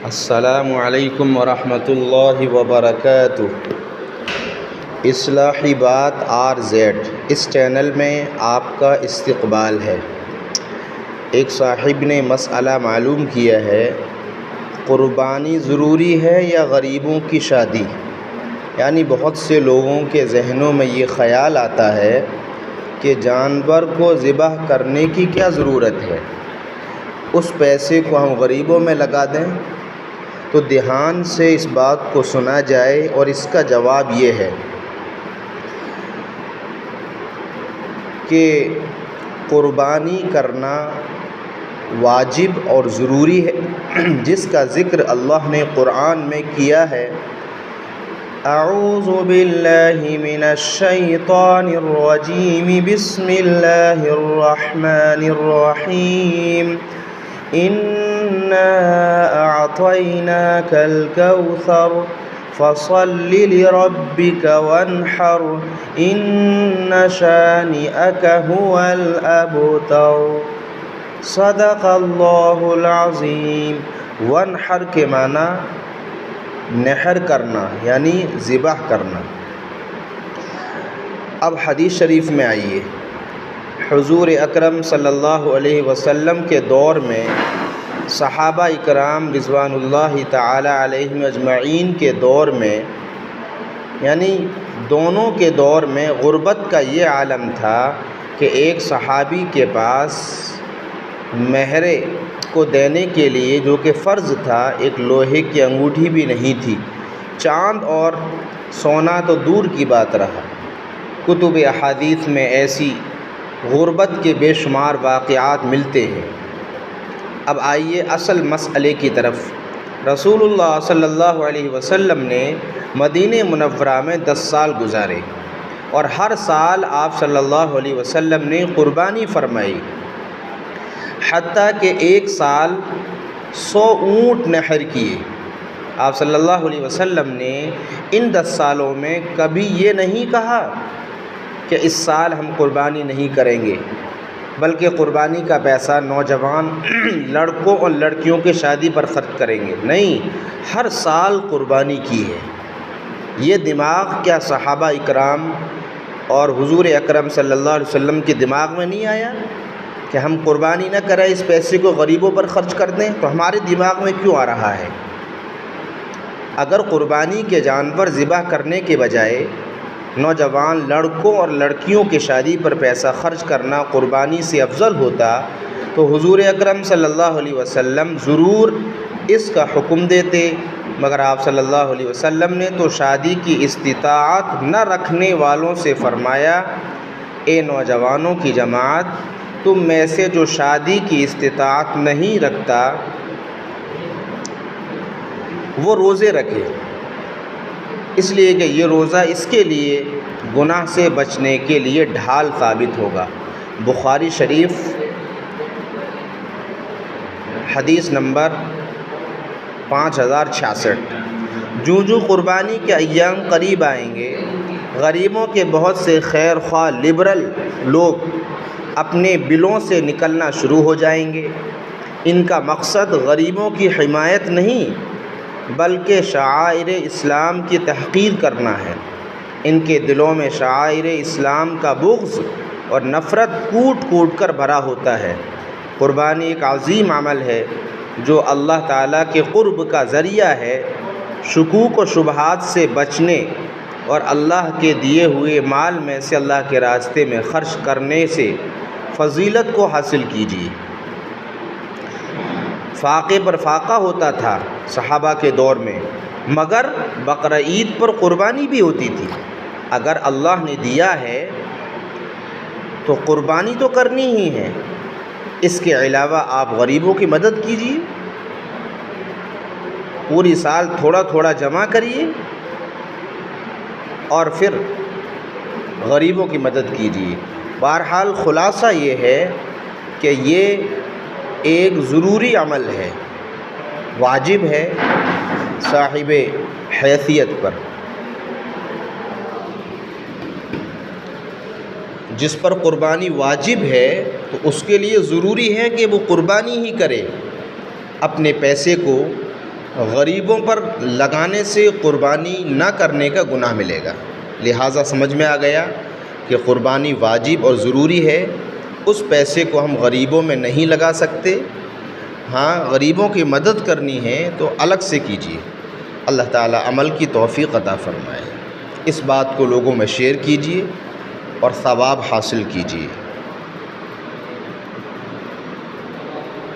السلام علیکم ورحمۃ اللہ وبرکاتہ۔ اصلاحی بات RZ اس چینل میں آپ کا استقبال ہے۔ ایک صاحب نے مسئلہ معلوم کیا ہے، قربانی ضروری ہے یا غریبوں کی شادی؟ یعنی بہت سے لوگوں کے ذہنوں میں یہ خیال آتا ہے کہ جانور کو ذبح کرنے کی کیا ضرورت ہے، اس پیسے کو ہم غریبوں میں لگا دیں۔ تو دھیان سے اس بات کو سنا جائے، اور اس کا جواب یہ ہے کہ قربانی کرنا واجب اور ضروری ہے، جس کا ذکر اللہ نے قرآن میں کیا ہے۔ اعوذ باللہ من الشیطان الرجیم، بسم اللہ الرحمن الرحیم۔ اِنَّا أَعْطَيْنَاكَ الْكَوْثَرَ فَصَلِّ لِرَبِّكَ وَانْحَرْ إِنَّ شَانِئَكَ هُوَ الْأَبْتَرُ۔ صدق اللہ العظیم۔ وانحر کے معنی نحر کرنا یعنی ذبح کرنا۔ اب حدیث شریف میں آئیے، حضور اکرم صلی اللہ علیہ وسلم کے دور میں صحابہ اکرام رضوان اللہ تعالی علیہم اجمعین کے دور میں، یعنی دونوں کے دور میں غربت کا یہ عالم تھا کہ ایک صحابی کے پاس مہر کو دینے کے لیے، جو کہ فرض تھا، ایک لوہے کی انگوٹھی بھی نہیں تھی۔ چاند اور سونا تو دور کی بات رہا، کتب احادیث میں ایسی غربت کے بے شمار واقعات ملتے ہیں۔ اب آئیے اصل مسئلے کی طرف۔ رسول اللہ صلی اللہ علیہ وسلم نے مدینہ منورہ میں 10 سال گزارے، اور ہر سال آپ صلی اللہ علیہ وسلم نے قربانی فرمائی، حتیٰ کہ ایک سال 100 اونٹ نحر کیے۔ آپ صلی اللہ علیہ وسلم نے ان 10 سالوں میں کبھی یہ نہیں کہا کہ اس سال ہم قربانی نہیں کریں گے، بلکہ قربانی کا پیسہ نوجوان لڑکوں اور لڑکیوں کی شادی پر خرچ کریں گے، نہیں، ہر سال قربانی کی ہے۔ یہ دماغ کیا صحابہ اکرام اور حضور اکرم صلی اللہ علیہ وسلم کے دماغ میں نہیں آیا کہ ہم قربانی نہ کریں، اس پیسے کو غریبوں پر خرچ کر دیں؟ تو ہمارے دماغ میں کیوں آ رہا ہے؟ اگر قربانی کے جانور ذبح کرنے کے بجائے نوجوان لڑکوں اور لڑکیوں کی شادی پر پیسہ خرچ کرنا قربانی سے افضل ہوتا، تو حضور اکرم صلی اللہ علیہ وسلم ضرور اس کا حکم دیتے، مگر آپ صلی اللہ علیہ وسلم نے تو شادی کی استطاعت نہ رکھنے والوں سے فرمایا، اے نوجوانوں کی جماعت، تم میں سے جو شادی کی استطاعت نہیں رکھتا وہ روزے رکھے، اس لیے کہ یہ روزہ اس کے لیے گناہ سے بچنے کے لیے ڈھال ثابت ہوگا۔ بخاری شریف حدیث نمبر 5066۔ جو قربانی کے ایام قریب آئیں گے، غریبوں کے بہت سے خیر خواہ لبرل لوگ اپنے بلوں سے نکلنا شروع ہو جائیں گے۔ ان کا مقصد غریبوں کی حمایت نہیں، بلکہ شعائر اسلام کی تحقیر کرنا ہے۔ ان کے دلوں میں شعائر اسلام کا بغض اور نفرت کوٹ کوٹ کر بھرا ہوتا ہے۔ قربانی ایک عظیم عمل ہے جو اللہ تعالیٰ کے قرب کا ذریعہ ہے۔ شکوک و شبہات سے بچنے اور اللہ کے دیے ہوئے مال میں سے اللہ کے راستے میں خرچ کرنے سے فضیلت کو حاصل کیجیے۔ فاقے پر فاقہ ہوتا تھا صحابہ کے دور میں، مگر بقرعید پر قربانی بھی ہوتی تھی۔ اگر اللہ نے دیا ہے تو قربانی تو کرنی ہی ہے۔ اس کے علاوہ آپ غریبوں کی مدد کیجیے، پوری سال تھوڑا تھوڑا جمع کریے اور پھر غریبوں کی مدد کیجیے۔ بہرحال خلاصہ یہ ہے کہ یہ ایک ضروری عمل ہے، واجب ہے صاحب حیثیت پر۔ جس پر قربانی واجب ہے تو اس کے لیے ضروری ہے کہ وہ قربانی ہی کرے، اپنے پیسے کو غریبوں پر لگانے سے قربانی نہ کرنے کا گناہ ملے گا۔ لہٰذا سمجھ میں آ گیا کہ قربانی واجب اور ضروری ہے، اس پیسے کو ہم غریبوں میں نہیں لگا سکتے۔ ہاں، غریبوں کی مدد کرنی ہے تو الگ سے کیجیے۔ اللہ تعالیٰ عمل کی توفیق عطا فرمائے۔ اس بات کو لوگوں میں شیئر کیجیے اور ثواب حاصل کیجیے۔